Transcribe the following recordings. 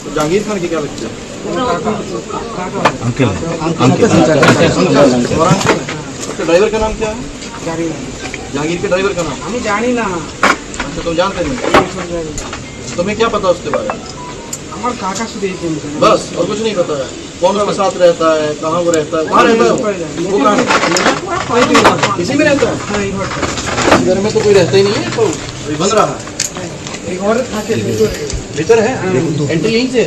जहांगीर खान की क्या लगता है? अंकल अच्छा, ड्राइवर का नाम क्या है? जहांगीर के ड्राइवर का नाम? हमें जानी ना। अच्छा, तुम जानते नहीं? तुम्हें क्या पता उसके बारे में? हमारे काका से देखते हैं बस, और कुछ नहीं पता है? कौन उसके साथ रहता है, कहाँ वो रहता है, कहाँ रहता है वो कहाँ? इसी में रहता है? घर में तो कोई रहता ही नहीं है, तो अभी बन रहा है। भीतर है एंट्री यहीं से?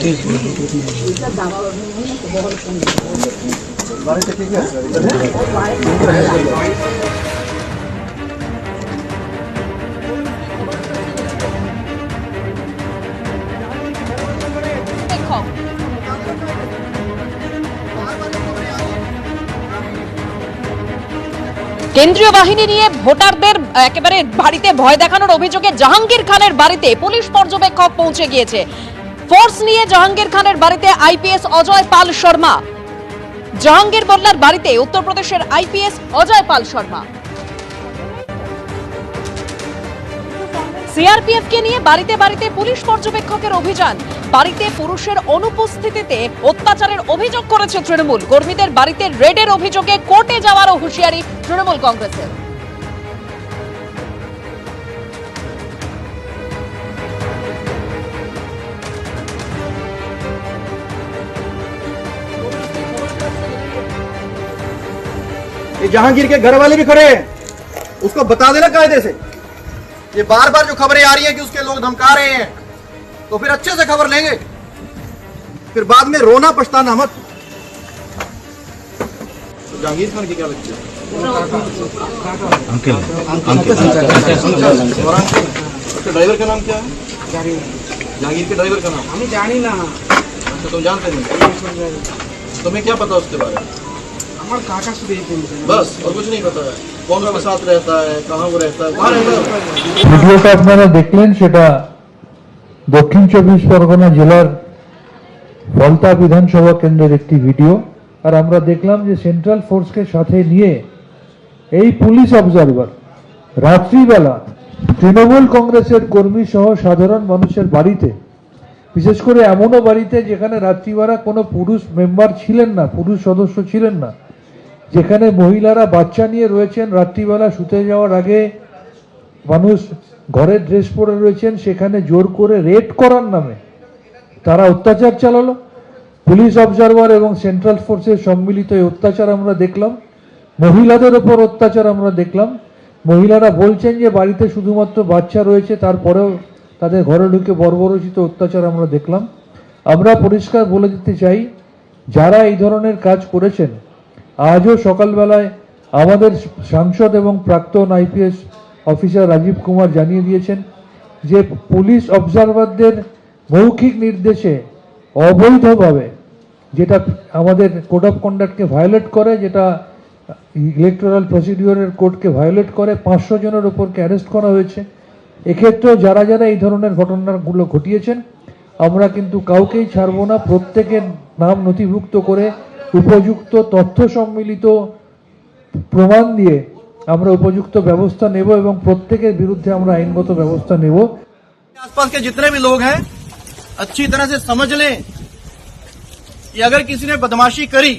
কেন্দ্রীয় বাহিনী নিয়ে ভোটারদের একেবারে বাড়িতে ভয় দেখানোর অভিযোগে জাহাঙ্গীর খানের বাড়িতে পুলিশ পর্যবেক্ষক পৌঁছে গিয়েছে। ফোর্স নিয়ে জাহাঙ্গীর খানের বাড়িতে আইপিএস অজয় পাল শর্মা। জাহাঙ্গীর বল্লার বাড়িতে উত্তরপ্রদেশের আইপিএস অজয় পাল শর্মা। সিআরপিএফ কে নিয়ে বাড়িতে বাড়িতে পুলিশ পর্যবেক্ষকের অভিযান। বাড়িতে পুরুষের অনুপস্থিতিতে অত্যাচারের অভিযোগ করেছে তৃণমূল। কর্মীদের বাড়িতে রেডের অভিযোগে কোর্টে যাওয়ারও হুঁশিয়ারি তৃণমূল কংগ্রেসের। ये जहांगीर के घर वाले भी खड़े हैं, उसको बता देना कायदे से। ये बार बार जो खबरें आ रही है कि उसके लोग धमका रहे हैं, तो फिर अच्छे से खबर लेंगे, फिर बाद में रोना पछताना मत। तो जहांगीर खान की क्या लगती है? अंकल अच्छा, ड्राइवर का नाम क्या है? जहांगीर के ड्राइवर का नाम? हमें जानी ना। अच्छा, तुम जानते नहीं? तुम्हें क्या पता उसके बारे में? हमारे काका से देखते हैं बस, और कुछ नहीं पता है? कौन उसके साथ रहता है, कहाँ वो रहता है, कहाँ रहता है? ভিডিওটা আপনারা দেখলেন, সেটা দক্ষিণ 24 পরগনা জেলার ফলতা বিধানসভা কেন্দ্রের একটি ভিডিও। আর আমরা দেখলাম যে সেন্ট্রাল ফোর্সকে সাথে নিয়ে এই পুলিশ অবজারভার রাত্রিবেলা তৃণমূল কংগ্রেসের কর্মী সহ সাধারণ মানুষের বাড়িতে, বিশেষ করে এমনও বাড়িতে যেখানে রাত্রিবেলা কোনো পুরুষ মেম্বার ছিলেন না, পুরুষ সদস্য ছিলেন না, যেখানে মহিলারা বাচ্চা নিয়ে রয়েছেন, রাত্রিবেলা শুতে যাওয়ার আগে মানুষ ঘরের ড্রেস পরে রয়েছেন, সেখানে জোর করে রেড করার নামে তারা অত্যাচার চালালো। পুলিশ অবজারভার এবং সেন্ট্রাল ফোর্সের সম্মিলিত এই অত্যাচার আমরা দেখলাম। মহিলাদের ওপর অত্যাচার আমরা দেখলাম। মহিলারা বলছেন যে বাড়িতে শুধুমাত্র বাচ্চা রয়েছে, তারপরেও তাদের ঘরে ঢুকে বর্বরোচিত অত্যাচার আমরা দেখলাম। আমরা পরিষ্কার বলে দিতে চাই, যারা এই ধরনের কাজ করেছেন, আজও সকালবেলায় আমাদের সাংসদ এবং প্রাক্তন আইপিএস অফিসার রাজীব কুমার জানিয়ে দিয়েছেন যে পুলিশ অবজারভারদের মৌখিক নির্দেশে অবৈধভাবে, যেটা আমাদের কোড অফ কন্ডাক্টকে ভায়োলেট করে, যেটা ইলেকটোরাল প্রসিডিওরের কোডকে ভায়োলেট করে, 500 জনের ওপরকে অ্যারেস্ট করা হয়েছে। এক্ষেত্রেও যারা যারা এই ধরনের ঘটনাগুলো ঘটিয়েছেন, আমরা কিন্তু কাউকেই ছাড়ব না। প্রত্যেকের নাম নথিভুক্ত করে উপযুক্ত তথ্য সম্মিলিত প্রমাণ দিয়ে আমরা উপযুক্ত ব্যবস্থা নেব এবং প্রত্যেকের বিরুদ্ধে আমরা আইনগত ব্যবস্থা নেব। आसपास के जितने भी लोग हैं अच्छी तरह से समझ लें कि अगर किसी ने बदमाशी करी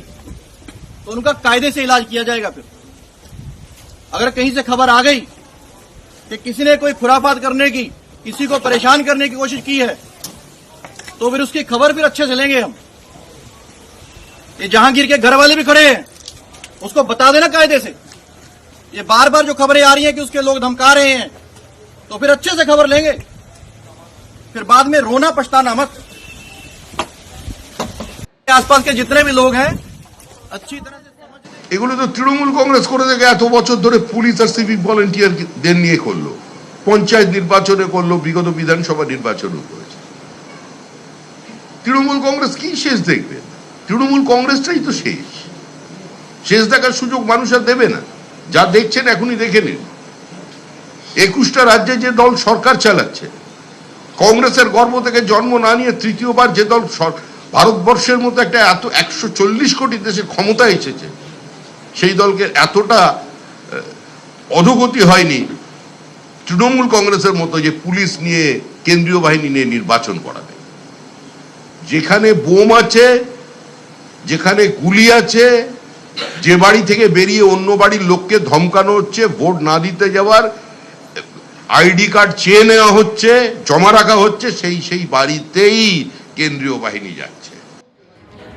तो उनका कायदे से इलाज किया जाएगा। फिर अगर कहीं से खबर आ गई कि किसी ने कोई खुराफात करने की, किसी को परेशान करने की कोशिश की है, तो फिर उसकी खबर फिर अच्छे से लेंगे हम। ये जहांगीर के घर वाले भी खड़े हैं, उसको बता देना कायदे से। ये बार बार जो खबरें आ रही हैं कि उसके लोग धमका रहे हैं, तो फिर अच्छे से खबर लेंगे, फिर बाद में रोना पछताना मत। आसपास के जितने भी लोग हैं अच्छी तरह से समझ। এগুলো তো তৃণমূল কংগ্রেস করে থেকে এত বছর ধরে পুলিশ আর সিভিক ভলেন্টিয়ারদের নিয়ে করলো, পঞ্চায়েত নির্বাচনে করলো, বিগত বিধানসভা নির্বাচনও করেছে। তৃণমূল কংগ্রেস কি শেষ দেখবে? তৃণমূল কংগ্রেসটাই তো শেষ। শেষ দেখার সুযোগ মানুষ আর দেবে না। যা দেখছেন এখনই দেখে নিন। 21টা রাজ্যে যে দল সরকার চালাচ্ছে, কংগ্রেসের গর্ভ থেকে জন্ম না নিয়ে তৃতীয়বার যে দল ভারতবর্ষের মতো একটা এত 140 কোটি দেশে ক্ষমতা এসেছে, সেই দলকে এতটা অধোগতি হয়নি তৃণমূল কংগ্রেসের মতো যে পুলিশ নিয়ে, কেন্দ্রীয় বাহিনী নিয়ে নির্বাচন করাবে। যেখানে বোম আছে, যেখানে গুলি আছে, যে বাড়ি থেকে বেরিয়ে অন্য বাড়ির লোককে ধমকানো হচ্ছে, ভোট না দিতে যাওয়ার আইডি কার্ড চেয়ে নেওয়া হচ্ছে, জমা রাখা হচ্ছে, সেই বাড়িতেই কেন্দ্রীয় বাহিনী যাচ্ছে।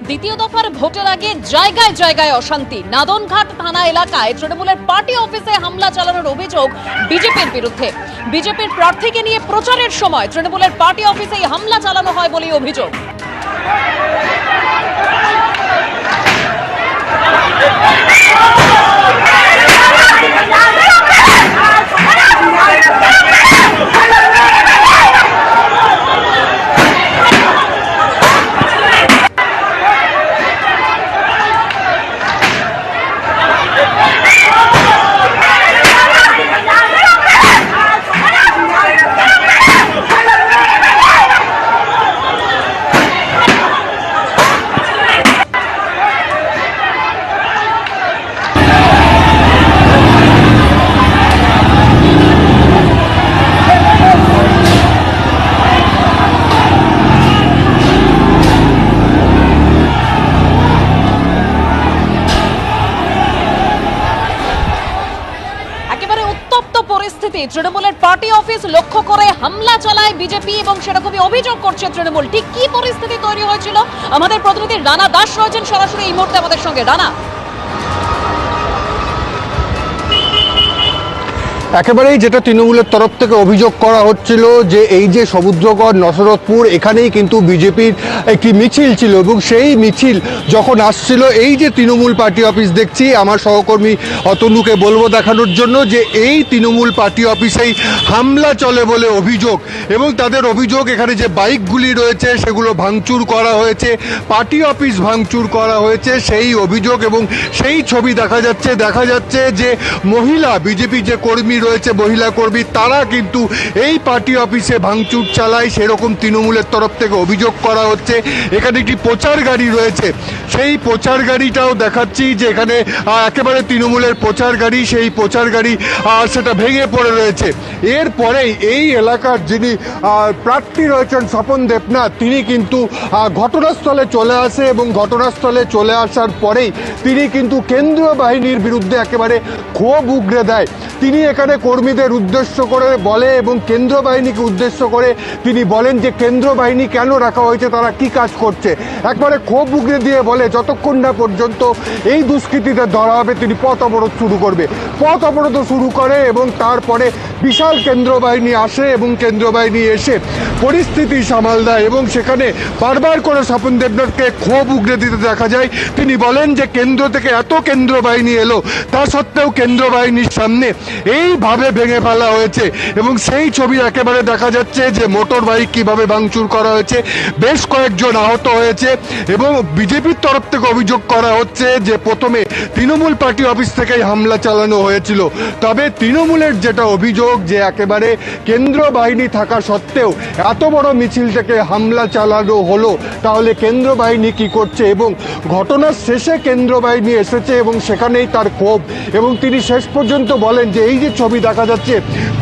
দ্বিতীয় দফার ভোটের আগে জায়গায় জায়গায় অশান্তি। নাদনঘাট থানা এলাকায় তৃণমূলের পার্টি অফিসে হামলা চালানোর অভিযোগ বিজেপির বিরুদ্ধে। বিজেপির প্রার্থীকে নিয়ে প্রচারের সময় তৃণমূলের পার্টি অফিসেই হামলা চালানো হয় বলেই অভিযোগ। পরিস্থিতি, তৃণমূলের পার্টি অফিস লক্ষ্য করে হামলা চালায় বিজেপি এবং সেরকমই অভিযোগ করছে তৃণমূল। ঠিক কি পরিস্থিতি তৈরি হয়েছিল, আমাদের প্রতিনিধি রানা দাস রয়েছেন সরাসরি এই মুহূর্তে আমাদের সঙ্গে। রানা, একেবারেই যেটা তৃণমূলের তরফ থেকে অভিযোগ করা হচ্ছিল যে এই যে সমুদ্রগড় নসরতপুর এখানেই কিন্তু বিজেপির একটি মিছিল ছিল এবং সেই মিছিল যখন আসছিল এই যে তৃণমূল পার্টি অফিস দেখছি, আমার সহকর্মী অতনুকে বলবো দেখানোর জন্য যে এই তৃণমূল পার্টি অফিসেই হামলা চলে বলে অভিযোগ এবং তাদের অভিযোগ এখানে যে বাইকগুলি রয়েছে সেগুলো ভাঙচুর করা হয়েছে, পার্টি অফিস ভাঙচুর করা হয়েছে সেই অভিযোগ এবং সেই ছবি দেখা যাচ্ছে যে মহিলা বিজেপি যে কর্মী রয়েছে, মহিলা কর্মী, তারা কিন্তু এই পার্টি অফিসে ভাঙচুর চালায় সেরকম তৃণমূলের তরফ থেকে অভিযোগ করা হচ্ছে। এখানে একটি প্রচার গাড়ি রয়েছে, সেই প্রচার গাড়িটাও দেখাচ্ছি যে এখানে একেবারে তৃণমূলের প্রচার গাড়ি, সেই প্রচার গাড়ি সেটা ভেঙে পড়ে রয়েছে। এরপরেই এই এলাকার যিনি প্রার্থী রয়েছেন স্বপন দেবনাথ, তিনি কিন্তু ঘটনাস্থলে চলে আসে এবং ঘটনাস্থলে চলে আসার পরেই তিনি কিন্তু কেন্দ্রীয় বাহিনীর বিরুদ্ধে একেবারে ক্ষোভ উগরে দেয়। তিনি এখানে কর্মীদের উদ্দেশ্য করে বলে এবং কেন্দ্র বাহিনীকে উদ্দেশ্য করে তিনি বলেন যে কেন্দ্র বাহিনী কেন রাখা হয়েছে, তারা কি কাজ করছে। একবারে ক্ষোভ উগরে দিয়ে বলে যতক্ষণ না পর্যন্ত এই দুষ্কৃতীদের ধরা হবে তিনি পথ অবরোধ শুরু করবে। পথ অবরোধ শুরু করে এবং তারপরে বিশাল কেন্দ্র বাহিনী আসে এবং কেন্দ্র বাহিনী এসে পরিস্থিতি সামাল দেয় এবং সেখানে বারবার করে স্বপন দেবনাথকে ক্ষোভ উগরে দিতে দেখা যায়। তিনি বলেন যে কেন্দ্র থেকে এত কেন্দ্র বাহিনী এলো, তা সত্ত্বেও কেন্দ্র বাহিনীর সামনে এইভাবে ভেঙে ফেলা হয়েছে এবং সেই ছবি একেবারে দেখা যাচ্ছে যে মোটর বাইক কিভাবে ভাঙচুর করা হয়েছে, বেশ কয়েকজন আহত হয়েছে এবং বিজেপির তরফ থেকে অভিযোগ করা হচ্ছে যে প্রথমে তৃণমূল পার্টি অফিস থেকেই হামলা চালানো হয়েছিল। তবে তৃণমূলের যেটা অভিযোগ যে একেবারে কেন্দ্র বাহিনী থাকা সত্ত্বেও এত বড় মিছিল থেকে হামলা চালানো হলো, তাহলে কেন্দ্র বাহিনী কি করছে এবং ঘটনার শেষে কেন্দ্র বাহিনী এসেছে এবং সেখানেই তার ক্ষোভ এবং তিনি শেষ পর্যন্ত বলেন যে এই যে ছবি দেখা যাচ্ছে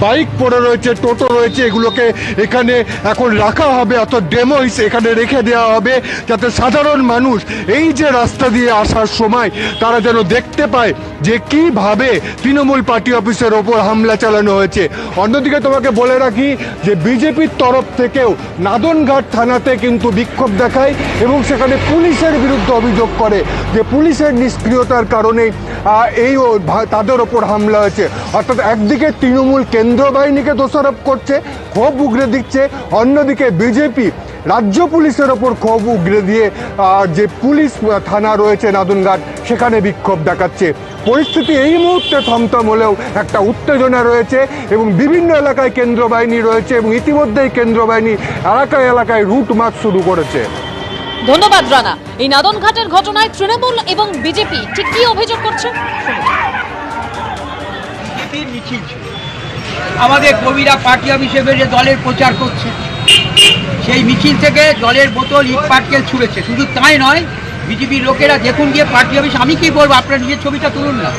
বাইক পড়ে রয়েছে, টোটো রয়েছে, এগুলোকে এখানে এখন রাখা হবে, অর্থাৎ ডেমো এখানে রেখে দেওয়া হবে যাতে সাধারণ মানুষ এই যে রাস্তা দিয়ে আসার সময় তারা যেন দেখতে পায় যে কিভাবে তৃণমূল পার্টি অফিসের ওপর হামলা চালানো হয়েছে। অন্যদিকে তোমাকে বলে রাখি যে বিজেপির তরফ থেকেও নাদনঘাট থানাতে কিন্তু বিক্ষোভ দেখায় এবং সেখানে পুলিশের বিরুদ্ধে অভিযোগ করে যে পুলিশের নিষ্ক্রিয়তার কারণে এই তাদের ওপর হামলা হয়েছে। অর্থাৎ একদিকে তৃণমূল কেন্দ্র বাহিনীকে দোষারোপ করছে, ক্ষোভ উগরে দিচ্ছে, অন্যদিকে বিজেপি রাজ্য পুলিশের ওপর ক্ষোভ উগরে দিয়ে যে পুলিশ থানা রয়েছে নাদনঘাট সেখানে বিক্ষোভ দেখাচ্ছে। পরিস্থিতি এই মুহূর্তে থমথম হলেও একটা উত্তেজনা রয়েছে এবং বিভিন্ন এলাকায় কেন্দ্র বাহিনী রয়েছে এবং ইতিমধ্যেই কেন্দ্র বাহিনী এলাকায় এলাকায় রুট মার্চ শুরু করেছে। ধন্যবাদ রানা। এই নাদনঘাটের ঘটনায় তৃণমূল এবং বিজেপি ঠিক কি অভিযোগ করছে? মিছিল ছিল, আমাদের কর্মীরা পার্টি অফিসে বেরিয়ে দলের প্রচার করছে, সেই মিছিল থেকে দলের বোতল ইট পাটকেল ছুঁড়েছে। শুধু তাই নয়, বিজেপির লোকেরা দেখুন গিয়ে পার্টি অফিস, আমি কি বলবো, আপনার নিজের ছবিটা তুলুন না,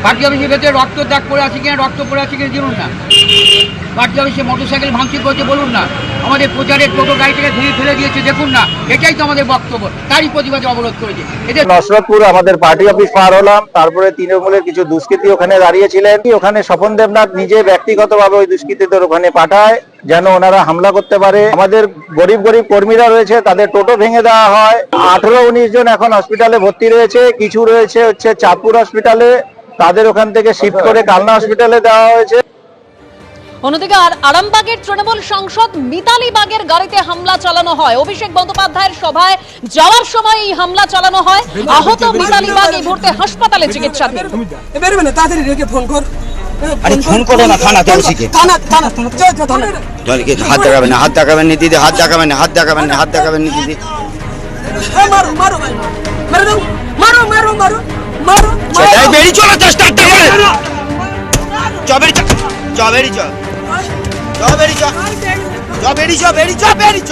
পার্টি অফিসের ভেতরে রক্ত দাগ পড়ে আছে কিনা, রক্ত পড়ে আছে কিনা দেখুন না, পার্টি অফিসে মোটরসাইকেল ভাঙচুর করছে বলুন না, আমাদের প্রচারের টোটো গাড়িটাকে ধুয়ে ফেলে দিয়েছে দেখুন না, এটাই তো আমাদের বক্তব্য, তারই প্রতিবাদে অবরোধ করেছে এদের। নসরতপুর আমাদের পার্টি অফিস পার হলাম, তারপরে তৃণমূলের কিছু দুষ্কৃতী ওখানে দাঁড়িয়েছিলেন। ওখানে স্বপন দেবনাথ নিজে ব্যক্তিগতভাবে ওই দুষ্কৃতীদের ওখানে পাঠায় যেন ওনারা হামলা করতে পারে। আমাদের গরিব গরিব কর্মীরা রয়েছে, তাদের টোটো ভেঙে দেওয়া হয়। 18-19 জন এখন হসপিটালে ভর্তি রয়েছে, কিছু রয়েছে হচ্ছে চাঁদপুর হসপিটালে, তাদের ওখান থেকে শিফট করে কালনা হসপিটালে দেওয়া হয়েছে। অন্যদিকে আরামবাগের তৃণমূল সাংসদ মিতালি বাগের গাড়িতে হামলা চালানো হয়। অভিষেক বন্দ্যোপাধ্যায়ের সভায় যাওয়ার সময় এই হামলা চালানো হয়। আহত মিতালি বাগ এই মুহূর্তে হাসপাতালে চিকিৎসাধীন। বেরোবে না, তাড়াতাড়ি রেখে ফোন কর। আরে ফোন করো না থানাতে, ওসিকে থানা থানা থানা জলকে হাত দেখাবেন না, হাত দেখাবেন না দিদি, হাত দেখাবেন না, হাত দেখাবেন না, হাত দেখাবেন না দিদি। মারো মারো ভাই, মেরে দাও, মারো মারো মারো মারো। সেটাই বেরিয়ে চলো, চেষ্টা করে চবেরি চবেরি চবেরি চবেরি চবেরি চবেরি চ।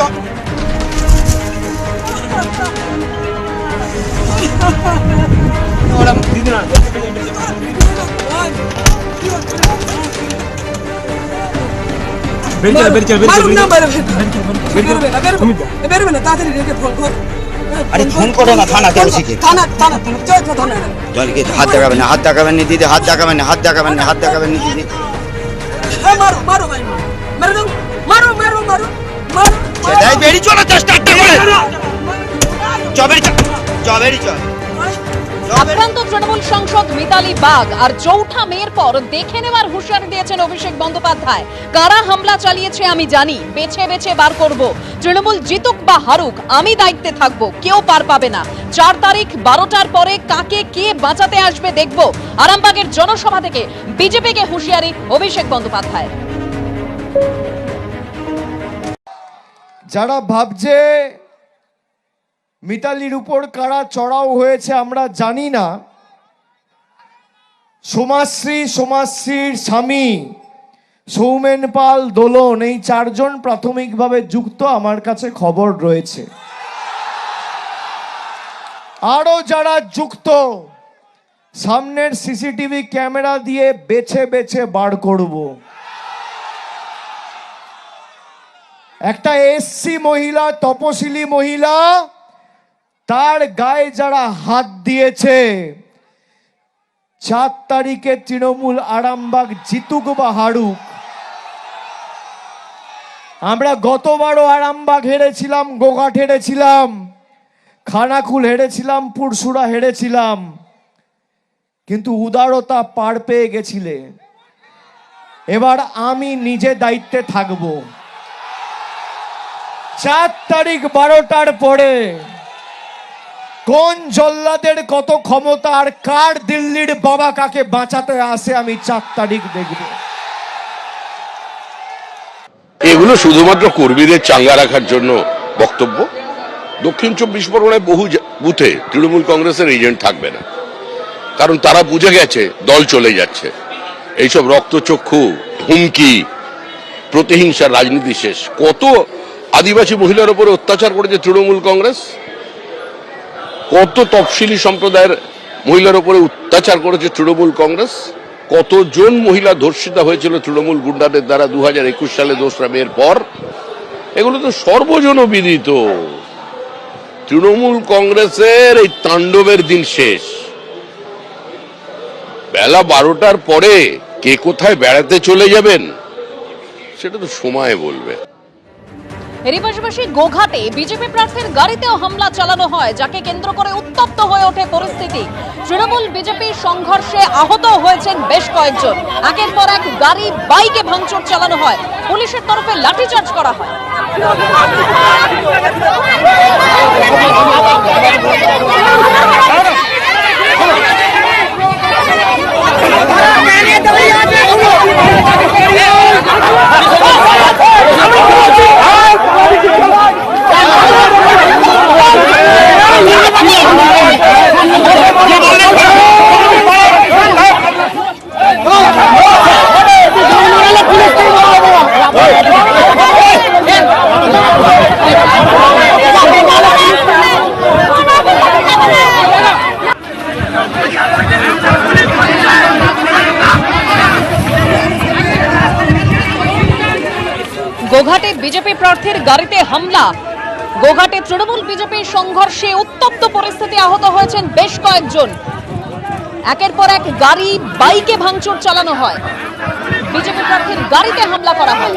বেরোবে না, তাড়াতাড়ি রেখে ফোন কর। আরে ফোন করো না থানাতে, ওসিকে থানা থানা থানা। জলকে হাত দেখাবেন না, হাত দেখাবেন না দিদি, হাত দেখাবেন না, হাত দেখাবেন না, হাত দেখাবেন না দিদি। মারো মারো ভাই, মেরে দাও, মারো মারো মারো মারো। সেটাই বেরিয়ে চলো, চেষ্টা করে চবেরি চবেরি চ। আক্রান্ত তৃণমূল সাংসদ মিতালি বাগ আর চৌঠা মেয়ের পর দেখে নেওয়ার হুঁশিয়ারি দিয়েছেন অভিষেক বন্দ্যোপাধ্যায়। কারা হামলা চালিয়েছে আমি জানি, বেছে বেছে বার করব। তৃণমূল জিতুক বা হারুক, আমি দায়িত্বে থাকব, কেউ পার পাবে না। 4 তারিখ 12টার পরে কাকে কে বাঁচাতে আসবে দেখব। আরামবাগের জনসভা থেকে বিজেপিকে হুঁশিয়ারি অভিষেক বন্দ্যোপাধ্যায়। যারা ভাবছে মিতালির উপর কারা চড়াও হয়েছে আমরা জানি না, সমাজশ্রীর স্বামী সৌমেন পাল, দোলন, এই 4 জন প্রাথমিকভাবে যুক্ত আমার কাছে খবর রয়েছে। আরো যারা যুক্ত সামনের সিসিটিভি ক্যামেরা দিয়ে বেছে বেছে বার করব। একটা এসসি মহিলা, তপশিলি মহিলা, তার গায়ে যারা হাত দিয়েছে, 4 তারিখে তৃণমূল আরামবাগ জিতুক বা হারুক। আমরা গতবারও আরামবাগ হেরেছিলাম, গোঘাট হেরেছিলাম, খানাকুল হেরেছিলাম, পুরসুরা হেরেছিলাম, কিন্তু উদারতা পার পেয়ে গেছিলে। এবার আমি নিজে দায়িত্বে থাকব। 4 তারিখ 12টার পরে কোন জল্লাদের কত ক্ষমতা আর কার দিল্লির বাবা কাকে বাঁচাতে আসে আমি 4 তারিখ দেখব। এগুলো শুধুমাত্র কর্মীদের চাঙ্গা রাখার জন্য বক্তব্য। দক্ষিণ 24 পরগনায় বহু বুথে তৃণমূল কংগ্রেসের এজেন্ট থাকবে না, কারণ তারা বুঝে গেছে দল চলে যাচ্ছে। এইসব রক্তচক্ষু, হুমকি, প্রতিহিংসার রাজনীতি শেষ। কত আদিবাসী মহিলার উপরে অত্যাচার করেছে তৃণমূল কংগ্রেস, কত তফসিলি সম্প্রদায়ের মহিলার উপরে অত্যাচার করেছে তৃণমূল কংগ্রেস, কতজন মহিলা ধর্ষিতা হয়েছিল তৃণমূল গুন্ডাদের দ্বারা 2021 সালে 2রা মের পর। এগুলো তো সর্বজনবিদিত। তৃণমূল কংগ্রেসের এই তাণ্ডবের দিন শেষ। বেলা 12টার পরে কে কোথায় বেড়াতে চলে যাবেন সেটা তো সময় বলবে। এরই পাশাপাশি গোঘাটে বিজেপি প্রার্থীর গাড়িতেও হামলা চালানো হয়, যাকে কেন্দ্র করে উত্তপ্ত হয়ে ওঠে পরিস্থিতি। তৃণমূল বিজেপি সংঘর্ষে আহত হয়েছেন বেশ কয়েকজন। একের পর এক গাড়ি, বাইকে ভাঙচুর চালানো হয়, পুলিশের তরফে লাঠিচার্জ করা হয়। গাড়িতে হামলা। গোঘাটে তৃণমূল বিজেপির সংঘর্ষে উত্তপ্ত পরিস্থিতি, আহত হয়েছেন বেশ কয়েকজন। একের পর এক গাড়ি, বাইকে ভাঙচুর চালানো হয়। বিজেপি প্রার্থীর গাড়িতে হামলা করা হয়।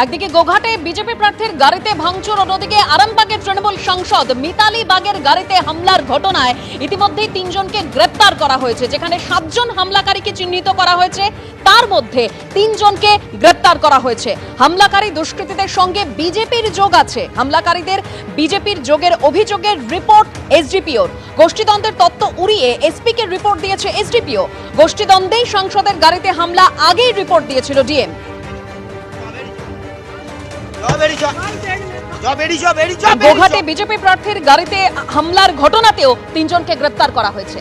একদিকে গোঘাটে বিজেপি প্রার্থীর গাড়িতে ভাঙচুর, অন্যদিকে আরামবাগের তৃণমূল সাংসদ মিতালি বাগের গাড়িতে হামলার ঘটনায় ইতিমধ্যেই 3 জনকে গ্রেপ্তার করা হয়েছে। যেখানে 7 জন হামলাকারীকে চিহ্নিত করা হয়েছে, তার মধ্যে 3 জনকে গ্রেপ্তার করা হয়েছে। হামলাকারী দুষ্কৃতীদের সঙ্গে বিজেপির যোগ আছে। হামলাকারীদের বিজেপির যোগের অভিযোগের রিপোর্ট এসডিপিওর। গোষ্ঠীদ্বন্দ্বের তত্ত্ব উড়িয়ে এসপিকে রিপোর্ট দিয়েছে এসডিপিও। গোষ্ঠীদ্বন্দ্বেই সাংসদের গাড়িতে হামলা আগেই রিপোর্ট দিয়েছিল ডিএম। গোঘাটে বিজেপি প্রার্থীর গাড়িতে হামলার ঘটনাতেও 3 জনকে গ্রেপ্তার করা হয়েছে।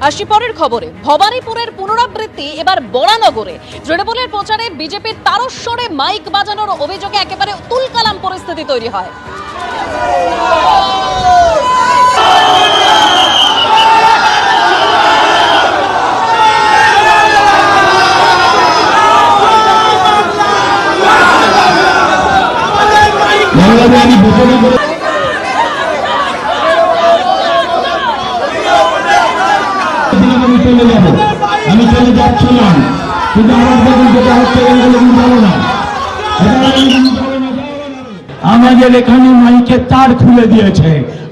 আসি পরের খবরে। ভবানীপুরের পুনরাবৃত্তি এবার বরানগরে। তৃণমূলের প্রচারে বিজেপির তারস্বরে মাইক বাজানোর অভিযোগে একেবারে তুলকালাম পরিস্থিতি তৈরি হয়। আমি চলে যাচ্ছিলাম, কিন্তু আমার যখন যেটা হচ্ছে আমাদের এখানে মাইকের তার খুলে দিয়েছে,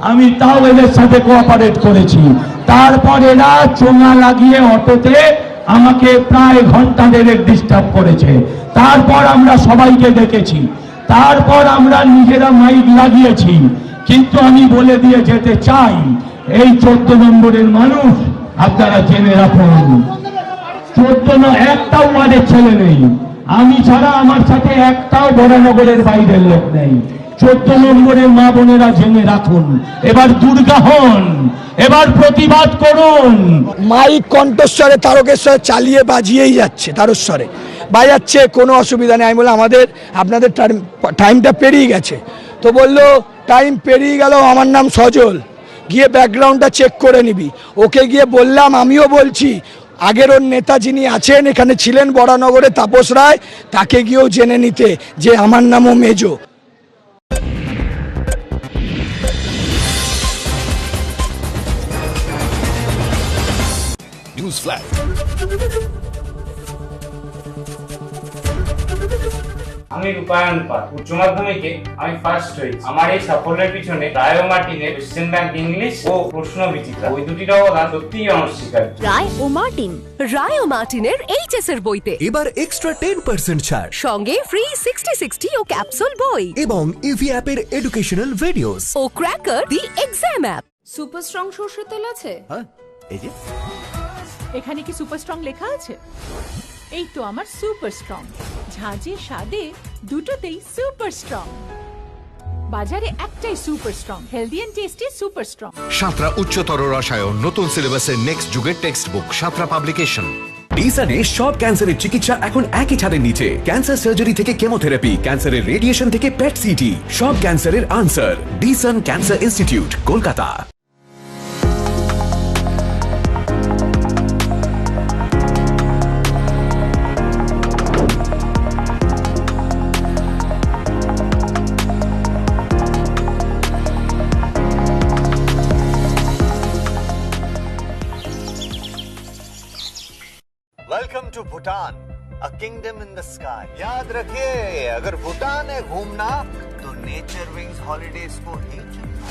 আমি তাও এদের সাথে কোঅপারেট করেছি। তারপর এরা চোঙা লাগিয়ে অটোতে আমাকে প্রায় ঘন্টা দেড়েক ডিস্টার্ব করেছে। তারপর আমরা সবাইকে ডেকেছি, তারপর আমরা নিজেরা মাইক লাগিয়েছি। কিন্তু আমি বলে দিয়ে যেতে চাই, এই 14 নম্বরের মানুষ আপনারা জেনে রাখুন, 14 একটাও ওয়ার্ডের ছেলে নেই, আমি ছাড়া আমার সাথে একটাও বরানগরের বাইরের লোক নেই। 14 নম্বরের মা বোনেরা জেনে রাখুন, এবার দুর্গা হন, এবার প্রতিবাদ করুন। মাইক কণ্ঠস্বরে তারকেশ্বর চালিয়ে বাজিয়েই যাচ্ছে, তারস্বরে বাজাচ্ছে, কোনো অসুবিধা নেই। আমি বললাম আপনাদের টাইমটা পেরিয়ে গেছে। তো বললো টাইম পেরিয়ে গেল, আমার নাম সজল, গিয়ে ব্যাকগ্রাউন্ডটা চেক করে নিবি। ওকে গিয়ে বললাম, আমিও বলছি, আগের ওর নেতা যিনি আছেন এখানে ছিলেন বরানগরে, তাপস রায়, তাকে গিয়েও জেনে নিতে যে আমার নামও মেজো। News flash. আমি রূপায়ণ পাল, উচ্চ মাধ্যমিকে আমি ফার্স্ট হয়েছি। আমার এই সাফল্যের পিছনে রায় ও মার্টিনের কোশ্চেন ব্যাংক ইংলিশ ও প্রশ্ন বিচিত্রা, ওই দুটির অবদান সত্যিই অনস্বীকার্য। রায় ও মার্টিন, রায় ও মার্টিনের এইচএস এর বইতে এবার এক্সট্রা 10% ছাড়, সঙ্গে ফ্রি 60/60 ও ক্যাপসুল বই এবং ইভি অ্যাপের এডুকেশনাল ভিডিওস ও cracker the exam app. Super strong সরষের তেল আছে? হ্যাঁ, এই যে এখানে কি সুপার স্ট্রং লেখা আছে? এই তো আমার সুপার স্ট্রং, ঝাঁঝে স্বাদে দুটোতেই সুপার স্ট্রং। বাজারে একটাই super strong, healthy and tasty super strong. Santra উচ্চতর রসায়ন, নতুন সিলেবাসের নেক্সট যুগের টেক্সট বুক, সাঁতরা পাবলিকেশন। ডিসানে সব ক্যান্সারের চিকিৎসা এখন একই ছাদের নিচে। ক্যান্সার সার্জারি থেকে কেমোথেরাপি, ক্যান্সারের রেডিয়েশন থেকে পেট সিটি, সব ক্যান্সারের answer Desun cancer institute, Kolkata. Welcome to Bhutan, a kingdom in the sky. याद रखिए, अगर भूटान है घूमना तो नेचर विंग्स हॉलीडेज को ही चुनना।